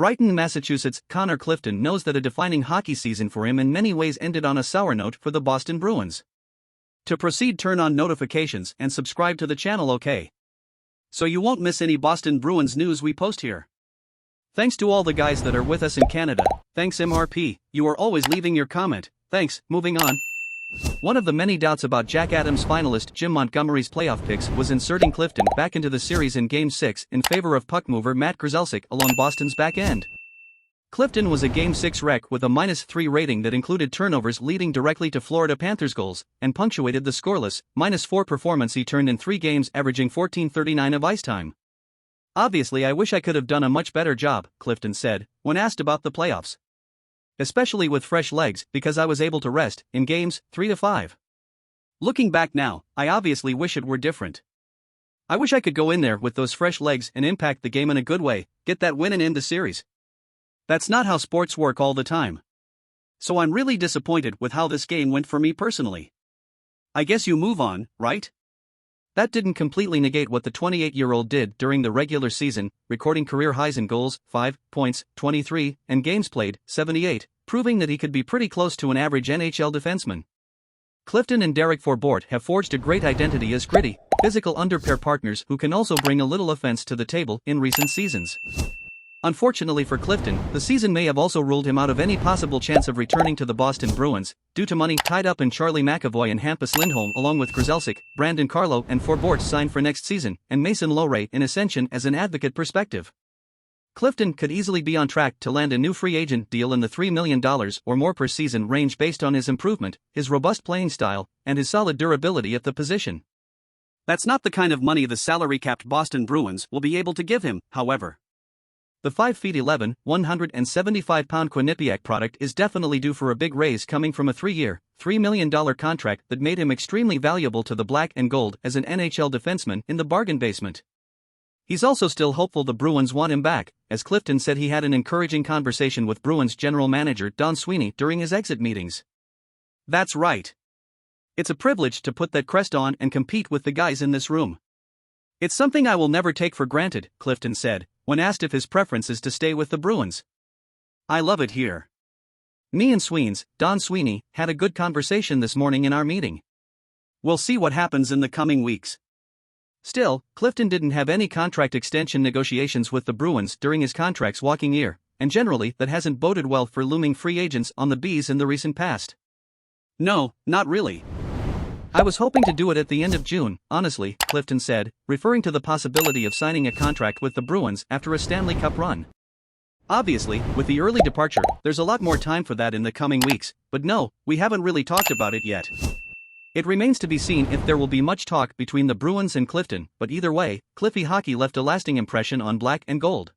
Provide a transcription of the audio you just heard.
Brighton, Massachusetts, Connor Clifton knows that a defining hockey season for him in many ways ended on a sour note for the Boston Bruins. To proceed, turn on notifications and subscribe to the channel, okay? So you won't miss any Boston Bruins news we post here. Thanks to all the guys that are with us in Canada. Thanks MRP, you are always leaving your comment. Thanks, moving on. One of the many doubts about Jack Adams finalist Jim Montgomery's playoff picks was inserting Clifton back into the series in Game 6 in favor of puck mover Matt Grzelcyk along Boston's back end. Clifton was a Game 6 wreck with a -3 rating that included turnovers leading directly to Florida Panthers goals, and punctuated the scoreless, -4 performance he turned in 3 games, averaging 14:39 of ice time. Obviously, I wish I could have done a much better job, Clifton said, when asked about the playoffs. Especially with fresh legs, because I was able to rest in games 3 to 5. Looking back now, I obviously wish it were different. I wish I could go in there with those fresh legs and impact the game in a good way, get that win and end the series. That's not how sports work all the time. So I'm really disappointed with how this game went for me personally. I guess you move on, right? That didn't completely negate what the 28-year-old did during the regular season, recording career highs in goals, 5 points, 23, and games played, 78, proving that he could be pretty close to an average NHL defenseman. Clifton and Derek Forbort have forged a great identity as gritty, physical underpair partners who can also bring a little offense to the table in recent seasons. Unfortunately for Clifton, the season may have also ruled him out of any possible chance of returning to the Boston Bruins, due to money tied up in Charlie McAvoy and Hampus Lindholm, along with Grzelcyk, Brandon Carlo and Forbort signed for next season, and Mason Lohrei in Ascension as an advocate perspective. Clifton could easily be on track to land a new free agent deal in the $3 million or more per season range based on his improvement, his robust playing style, and his solid durability at the position. That's not the kind of money the salary-capped Boston Bruins will be able to give him, however. The 5'11", 175-pound Quinnipiac product is definitely due for a big raise coming from a 3-year, $3 million contract that made him extremely valuable to the black and gold as an NHL defenseman in the bargain basement. He's also still hopeful the Bruins want him back, as Clifton said he had an encouraging conversation with Bruins general manager Don Sweeney during his exit meetings. That's right. It's a privilege to put that crest on and compete with the guys in this room. It's something I will never take for granted, Clifton said, when asked if his preference is to stay with the Bruins. I love it here. Me and Don Sweeney, had a good conversation this morning in our meeting. We'll see what happens in the coming weeks. Still, Clifton didn't have any contract extension negotiations with the Bruins during his contract's walking year, and generally that hasn't boded well for looming free agents on the Bees in the recent past. No, not really. I was hoping to do it at the end of June, honestly, Clifton said, referring to the possibility of signing a contract with the Bruins after a Stanley Cup run. Obviously, with the early departure, there's a lot more time for that in the coming weeks, but no, we haven't really talked about it yet. It remains to be seen if there will be much talk between the Bruins and Clifton, but either way, Cliffy hockey left a lasting impression on black and gold.